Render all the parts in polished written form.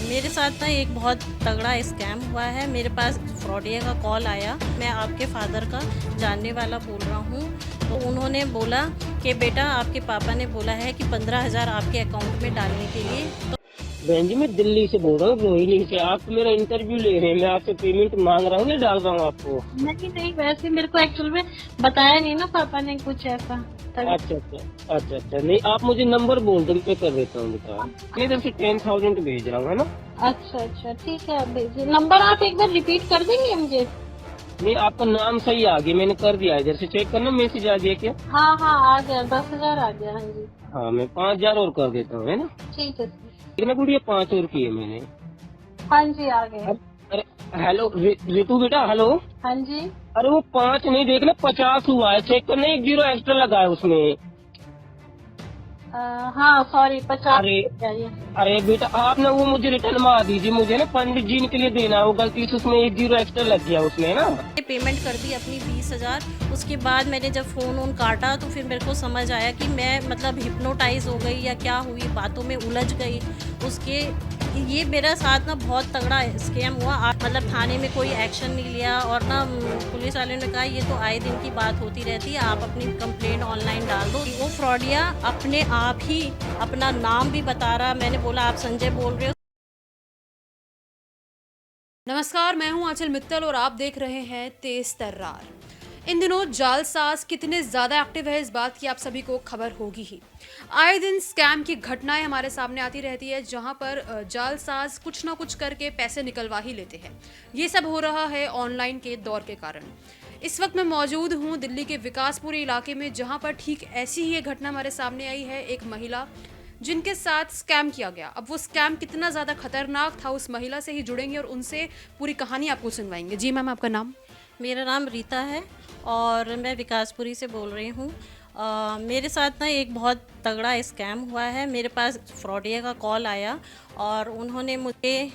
मेरे साथ ना एक बहुत तगड़ा स्कैम हुआ है। मेरे पास फ्रॉडिया का कॉल आया। मैं आपके फादर का जानने वाला बोल रहा हूँ। तो उन्होंने बोला कि बेटा आपके पापा ने बोला है कि 15,000 आपके अकाउंट में डालने के लिए। तो बहन जी, मैं दिल्ली से बोल रहा हूँ, रोहिणी से। आप मेरा इंटरव्यू ले रहे हैं, मैं आपसे पेमेंट मांग रहा हूँ, नहीं डाल रहा हूँ आपको। नहीं नहीं, वैसे मेरे को एक्चुअल में बताया नहीं ना पापा ने कुछ ऐसा, तभी। अच्छा अच्छा अच्छा अच्छा, नहीं आप मुझे नंबर बोल दो, मैं कर देता हूँ बेटा। मैं इधर से 10,000 भेज रहा हूँ, है ना। अच्छा अच्छा, ठीक है, आप भेजिए नंबर। आप एक बार रिपीट कर देंगे मुझे? नहीं, आपका नाम सही आ गया, मैंने कर दिया। इधर से चेक करना, मैसेज आ गया क्या। हाँ हाँ, आ गया, 10,000 आ गया। हाँ जी, हाँ, मैं 5,000 और कर देता हूँ, है ना। ठीक है। कितना गुड़िया, 5 और किए मैंने। हाँ जी, आ गए। अरे अरे, हेलो रितु बेटा, हेलो। हाँ जी। अरे वो 5 नहीं, देखना 50 हुआ है, चेक करना, 1 जीरो एक्स्ट्रा लगा है उसमें। हाँ सॉरी, 50 अरे चाहिए। अरे बेटा, आप ना वो मुझे रिटर्न मार दीजिए, मुझे ना पंडित जी के लिए देना है, वो गलती से उसमें 1 जीरो एक्स्ट्रा लग गया उसमें ना। पेमेंट कर दी अपनी 20,000। उसके बाद मैंने जब फ़ोन वोन काटा तो फिर मेरे को समझ आया कि मैं मतलब हिप्नोटाइज हो गई या क्या हुई, बातों में उलझ गई। उसके ये मेरा साथ ना बहुत तगड़ा स्कैम हुआ। मतलब थाने में कोई एक्शन नहीं लिया, और ना पुलिस वाले ने कहा ये तो आए दिन की बात होती रहती है, आप अपनी कंप्लेंट ऑनलाइन डाल दो। वो फ्रॉडिया अपने आप ही अपना नाम भी बता रहा। मैंने बोला आप संजय बोल रहे हो। नमस्कार, मैं हूं आंचल मित्तल और आप देख रहे हैं तेज तर्रार। इन दिनों जालसाज कितने ज़्यादा एक्टिव है, इस बात की आप सभी को खबर होगी ही। आए दिन स्कैम की घटनाएं हमारे सामने आती रहती है, जहां पर जालसाज कुछ ना कुछ करके पैसे निकलवा ही लेते हैं। ये सब हो रहा है ऑनलाइन के दौर के कारण। इस वक्त मैं मौजूद हूं दिल्ली के विकासपुरी इलाके में, जहां पर ठीक ऐसी ही एक घटना हमारे सामने आई है। एक महिला जिनके साथ स्कैम किया गया। अब वो स्कैम कितना ज़्यादा खतरनाक था, उस महिला से ही जुड़ेंगे और उनसे पूरी कहानी आपको सुनवाएंगे। जी मैम, आपका नाम? मेरा नाम रीता है और मैं विकासपुरी से बोल रही हूँ। मेरे साथ ना एक बहुत तगड़ा स्कैम हुआ है। मेरे पास फ्रॉडिया का कॉल आया और उन्होंने मुझे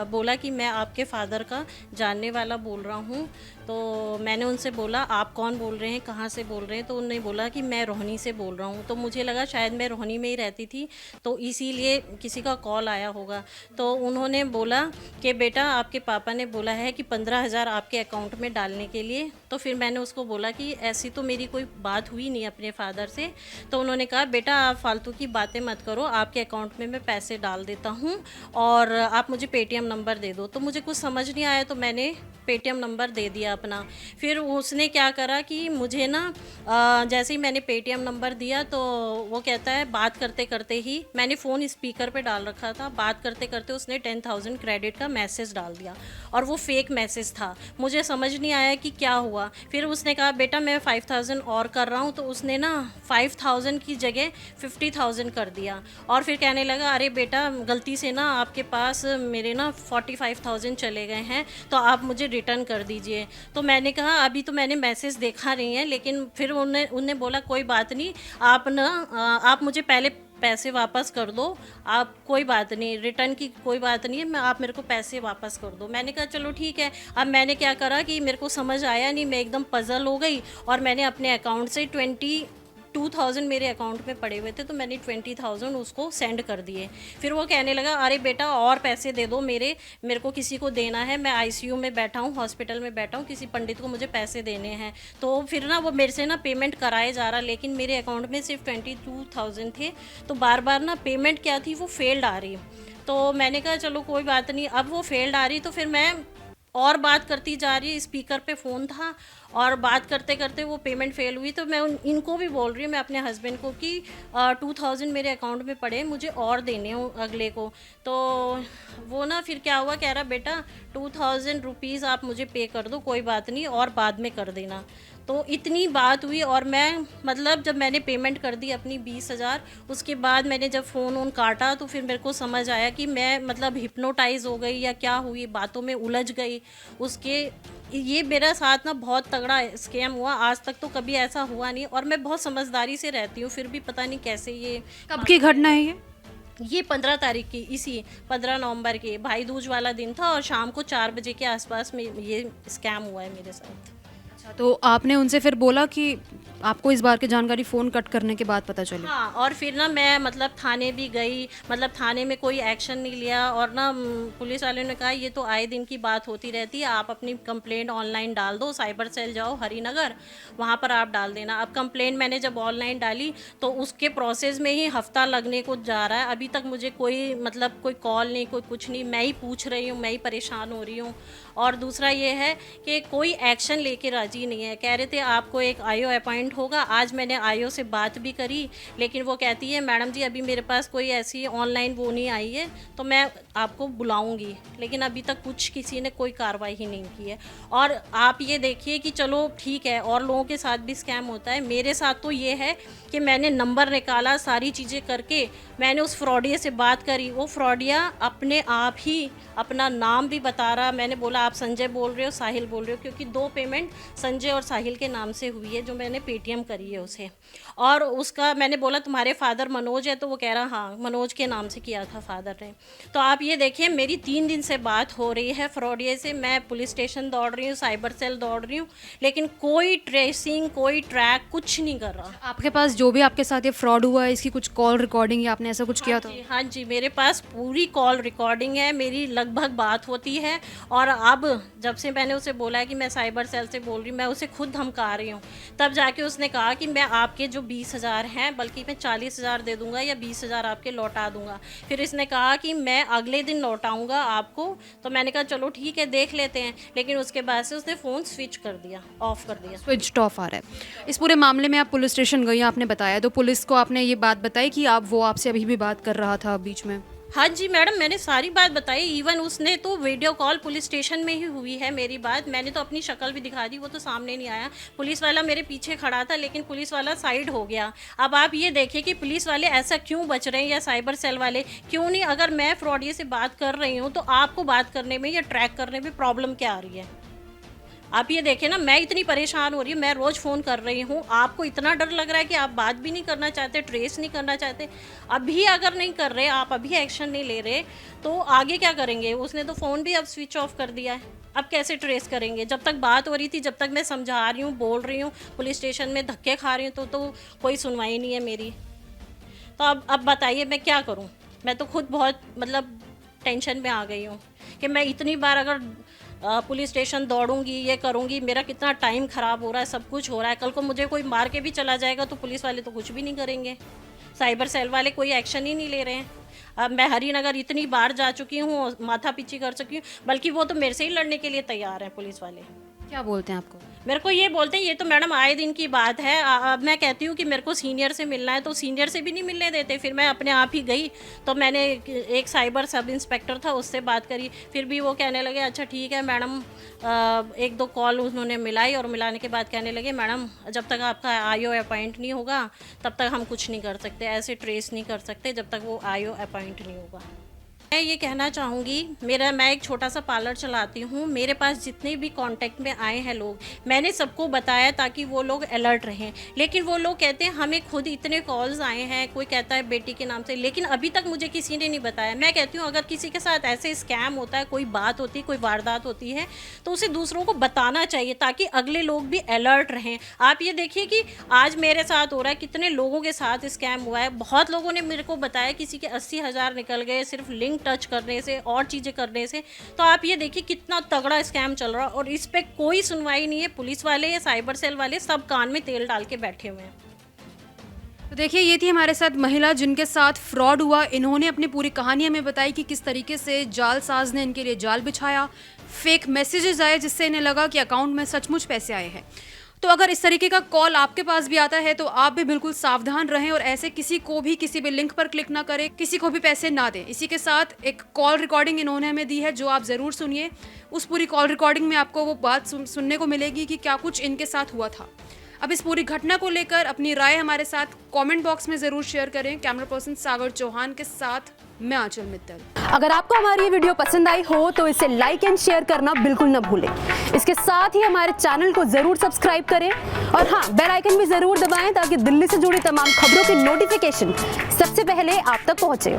बोला कि मैं आपके फादर का जानने वाला बोल रहा हूँ। तो मैंने उनसे बोला आप कौन बोल रहे हैं, कहाँ से बोल रहे हैं। तो उन्होंने बोला कि मैं रोहिणी से बोल रहा हूँ। तो मुझे लगा शायद मैं रोहिणी में ही रहती थी, तो इसीलिए किसी का कॉल आया होगा। तो उन्होंने बोला कि बेटा आपके पापा ने बोला है कि 15,000 आपके अकाउंट में डालने के लिए। तो फिर मैंने उसको बोला कि ऐसी तो मेरी कोई बात हुई नहीं अपने फादर से। तो उन्होंने कहा बेटा आप फालतू की बातें मत करो, आपके अकाउंट में मैं पैसे डाल देता हूँ और आप मुझे पेटीएम नंबर दे दो। तो मुझे कुछ समझ नहीं आया, तो मैंने पेटीएम नंबर दे दिया अपना। फिर उसने क्या करा कि मुझे ना जैसे ही मैंने पेटीएम नंबर दिया तो वो कहता है, बात करते करते ही मैंने फ़ोन स्पीकर पे डाल रखा था, बात करते करते उसने 10,000 क्रेडिट का मैसेज डाल दिया और वो फेक मैसेज था। मुझे समझ नहीं आया कि क्या हुआ। फिर उसने कहा बेटा मैं 5,000 और कर रहा हूँ। तो उसने ना 5,000 की जगह 50,000 कर दिया और फिर कहने लगा अरे बेटा गलती से ना आपके पास मेरे ना 45,000 चले गए हैं, तो आप मुझे रिटर्न कर दीजिए। तो मैंने कहा अभी तो मैंने मैसेज देखा नहीं है, लेकिन फिर उनने बोला कोई बात नहीं, आप ना आप मुझे पहले पैसे वापस कर दो। आप कोई बात नहीं, रिटर्न की कोई बात नहीं है, मैं आप मेरे को पैसे वापस कर दो। मैंने कहा चलो ठीक है। अब मैंने क्या करा कि मेरे को समझ आया नहीं, मैं एकदम पजल हो गई और मैंने अपने अकाउंट से 22,000 मेरे अकाउंट में पड़े हुए थे, तो मैंने 20,000 उसको सेंड कर दिए। फिर वो कहने लगा अरे बेटा और पैसे दे दो, मेरे को किसी को देना है, मैं आईसीयू में बैठा हूँ, हॉस्पिटल में बैठा हूँ, किसी पंडित को मुझे पैसे देने हैं। तो फिर ना वो मेरे से ना पेमेंट कराए जा रहा, लेकिन मेरे अकाउंट में सिर्फ 22,000 थे। तो बार बार ना पेमेंट क्या थी, वो फेल्ड आ रही। तो मैंने कहा चलो कोई बात नहीं, अब वो फेल्ड आ रही तो फिर मैं और बात करती जा रही, स्पीकर पे फ़ोन था और बात करते करते वो पेमेंट फेल हुई। तो मैं इनको भी बोल रही हूँ, मैं अपने हस्बैंड को कि 2,000 मेरे अकाउंट में पड़े, मुझे और देने हो अगले को। तो वो ना फिर क्या हुआ, कह रहा बेटा 2,000 रुपीज़ आप मुझे पे कर दो, कोई बात नहीं और बाद में कर देना। तो इतनी बात हुई और मैं मतलब जब मैंने पेमेंट कर दी अपनी 20,000, उसके बाद मैंने जब फ़ोन वोन काटा तो फिर मेरे को समझ आया कि मैं मतलब हिप्नोटाइज हो गई या क्या हुई, बातों में उलझ गई। उसके ये मेरा साथ ना बहुत तगड़ा स्कैम हुआ। आज तक तो कभी ऐसा हुआ नहीं और मैं बहुत समझदारी से रहती हूँ, फिर भी पता नहीं कैसे ये कब की घटना है ये? ये 15 तारीख की, इसी 15 नवंबर के भाई दूज वाला दिन था और शाम को 4 बजे के आसपास में ये स्कैम हुआ है मेरे साथ। अच्छा, तो आपने उनसे फिर बोला कि आपको इस बार की जानकारी फ़ोन कट करने के बाद पता चली? हाँ, और फिर ना मैं मतलब थाने भी गई, मतलब थाने में कोई एक्शन नहीं लिया, और ना पुलिस वाले ने कहा ये तो आए दिन की बात होती रहती है, आप अपनी कंप्लेंट ऑनलाइन डाल दो, साइबर सेल जाओ हरिनगर, वहाँ पर आप डाल देना। अब कंप्लेंट मैंने जब ऑनलाइन डाली तो उसके प्रोसेस में ही हफ्ता लगने को जा रहा है, अभी तक मुझे कोई मतलब कोई कॉल नहीं, कोई कुछ नहीं, मैं ही पूछ रही हूँ, मैं ही परेशान हो रही हूँ। और दूसरा ये है कि कोई एक्शन लेके राजी नहीं है। कह रहे थे आपको एक आईओ अपॉइंट होगा, आज मैंने आईओ से बात भी करी, लेकिन वो कहती है मैडम जी अभी मेरे पास कोई ऐसी ऑनलाइन वो नहीं आई है, तो मैं आपको बुलाऊंगी, लेकिन अभी तक कुछ किसी ने कोई कार्रवाई ही नहीं की है। और आप ये देखिए कि चलो ठीक है, और लोगों के साथ भी स्कैम होता है, मेरे साथ तो ये है कि मैंने नंबर निकाला, सारी चीज़ें करके मैंने उस फ्रॉडिया से बात करी, वो फ्रॉडिया अपने आप ही अपना नाम भी बता रहा। मैंने बोला आप संजय बोल रहे हो, साहिल बोल रहे हो, क्योंकि 2 पेमेंट संजय और साहिल के नाम से हुई है जो मैंने पेटीएम करी है उसे। और उसका मैंने बोला तुम्हारे फादर मनोज है, तो वो कह रहा हाँ मनोज के नाम से किया था फादर ने। तो आप ये देखिए मेरी 3 दिन से बात हो रही है फ्रॉडिया से, मैं पुलिस स्टेशन दौड़ रही हूँ, साइबर सेल दौड़ रही हूँ, लेकिन कोई ट्रेसिंग, कोई ट्रैक कुछ नहीं कर रहा। आपके पास जो भी आपके साथ ये फ्रॉड हुआ है, इसकी कुछ कॉल रिकॉर्डिंग या आपने ऐसा कुछ किया था? हाँ जी, मेरे पास पूरी कॉल रिकॉर्डिंग है, मेरी लगभग बात होती है। और अब जब से मैंने उसे बोला है कि मैं साइबर सेल से बोल रही हूँ, मैं उसे खुद धमका रही हूँ, तब जाके उसने कहा कि मैं आपके जो 20,000 हैं, बल्कि मैं 40,000 दे दूंगा या 20,000 आपके लौटा दूंगा। फिर इसने कहा कि मैं अगले दिन लौटाऊंगा आपको, तो मैंने कहा चलो ठीक है देख लेते हैं, लेकिन उसके बाद से उसने फ़ोन स्विच कर दिया, ऑफ कर दिया। स्विच्ड ऑफ आ रहा है। इस पूरे मामले में आप पुलिस स्टेशन गई, आपने बताया, तो पुलिस को आपने ये बात बताई कि वो आपसे अभी भी बात कर रहा था बीच में? हाँ जी मैडम, मैंने सारी बात बताई, इवन उसने तो वीडियो कॉल पुलिस स्टेशन में ही हुई है मेरी बात, मैंने तो अपनी शक्ल भी दिखा दी, वो तो सामने नहीं आया। पुलिस वाला मेरे पीछे खड़ा था, लेकिन पुलिस वाला साइड हो गया। अब आप ये देखिए कि पुलिस वाले ऐसा क्यों बच रहे हैं, या साइबर सेल वाले क्यों नहीं। अगर मैं फ्रॉडिया से बात कर रही हूँ तो आपको बात करने में या ट्रैक करने में प्रॉब्लम क्या आ रही है? आप ये देखें ना, मैं इतनी परेशान हो रही हूँ, मैं रोज़ फ़ोन कर रही हूँ, आपको इतना डर लग रहा है कि आप बात भी नहीं करना चाहते, ट्रेस नहीं करना चाहते। अभी अगर नहीं कर रहे आप, अभी एक्शन नहीं ले रहे, तो आगे क्या करेंगे? उसने तो फ़ोन भी अब स्विच ऑफ कर दिया है, अब कैसे ट्रेस करेंगे? जब तक बात हो रही थी, जब तक मैं समझा रही हूँ, बोल रही हूँ, पुलिस स्टेशन में धक्के खा रही हूँ, तो कोई सुनवाई नहीं है मेरी। तो अब बताइए मैं क्या करूँ? मैं तो खुद बहुत मतलब टेंशन में आ गई हूँ कि मैं इतनी बार अगर पुलिस स्टेशन दौड़ूंगी, ये करूंगी, मेरा कितना टाइम ख़राब हो रहा है, सब कुछ हो रहा है। कल को मुझे कोई मार के भी चला जाएगा तो पुलिस वाले तो कुछ भी नहीं करेंगे, साइबर सेल वाले कोई एक्शन ही नहीं ले रहे हैं। अब मैं हरिनगर इतनी बार जा चुकी हूँ, माथा पीछी कर चुकी हूँ, बल्कि वो तो मेरे से ही लड़ने के लिए तैयार हैं पुलिस वाले। क्या बोलते हैं आपको? मेरे को ये बोलते हैं ये तो मैडम आए दिन की बात है। अब मैं कहती हूँ कि मेरे को सीनियर से मिलना है, तो सीनियर से भी नहीं मिलने देते। फिर मैं अपने आप ही गई, तो मैंने एक साइबर सब इंस्पेक्टर था, उससे बात करी, फिर भी वो कहने लगे अच्छा ठीक है मैडम। 1-2 कॉल उन्होंने मिलाई, और मिलाने के बाद कहने लगे मैडम जब तक आपका आईओ अपॉइंट नहीं होगा तब तक हम कुछ नहीं कर सकते, ऐसे ट्रेस नहीं कर सकते जब तक वो आईओ अपॉइंट नहीं होगा। मैं ये कहना चाहूँगी, मैं एक छोटा सा पार्लर चलाती हूँ, मेरे पास जितने भी कांटेक्ट में आए हैं लोग, मैंने सबको बताया ताकि वो लोग अलर्ट रहें, लेकिन वो लोग कहते हैं हमें खुद इतने कॉल्स आए हैं, कोई कहता है बेटी के नाम से, लेकिन अभी तक मुझे किसी ने नहीं बताया। मैं कहती हूँ अगर किसी के साथ ऐसे स्कैम होता है, कोई बात होती है, कोई वारदात होती है, तो उसे दूसरों को बताना चाहिए ताकि अगले लोग भी अलर्ट रहें। आप ये देखिए कि आज मेरे साथ हो रहा है, कितने लोगों के साथ स्कैम हुआ है। बहुत लोगों ने मेरे को बताया किसी के 80,000 निकल गए सिर्फ लिंक टच करने से और चीज़ें करने से। तो आप ये देखिए कितना तगड़ा स्कैम चल रहा है, और इस पे कोई सुनवाई नहीं है। पुलिस वाले या साइबर सेल वाले सब कान में तेल डाल के बैठे हुए हैं। तो देखिए, ये थी हमारे साथ महिला जिनके साथ फ्रॉड हुआ। इन्होंने अपनी पूरी कहानी हमें बताई कि किस तरीके से जालसाज ने इनके लिए जाल बिछाया, फेक मैसेजेस आए जिससे इन्हें लगा कि अकाउंट में सचमुच पैसे आए हैं। तो अगर इस तरीके का कॉल आपके पास भी आता है तो आप भी बिल्कुल सावधान रहें और ऐसे किसी को भी किसी भी लिंक पर क्लिक ना करें, किसी को भी पैसे ना दें। इसी के साथ एक कॉल रिकॉर्डिंग इन्होंने हमें दी है जो आप ज़रूर सुनिए। उस पूरी कॉल रिकॉर्डिंग में आपको वो बात सुनने को मिलेगी कि क्या कुछ इनके साथ हुआ था। अब इस पूरी घटना को लेकर अपनी राय हमारे साथ कमेंट बॉक्स में ज़रूर शेयर करें। कैमरा पर्सन सागर चौहान के साथ मैं आंचल मित्तल। अगर आपको हमारी ये वीडियो पसंद आई हो तो इसे लाइक एंड शेयर करना बिल्कुल न भूलें। इसके साथ ही हमारे चैनल को जरूर सब्सक्राइब करें और हाँ, बेल आइकन भी जरूर दबाएं ताकि दिल्ली से जुड़ी तमाम खबरों की नोटिफिकेशन सबसे पहले आप तक पहुंचे।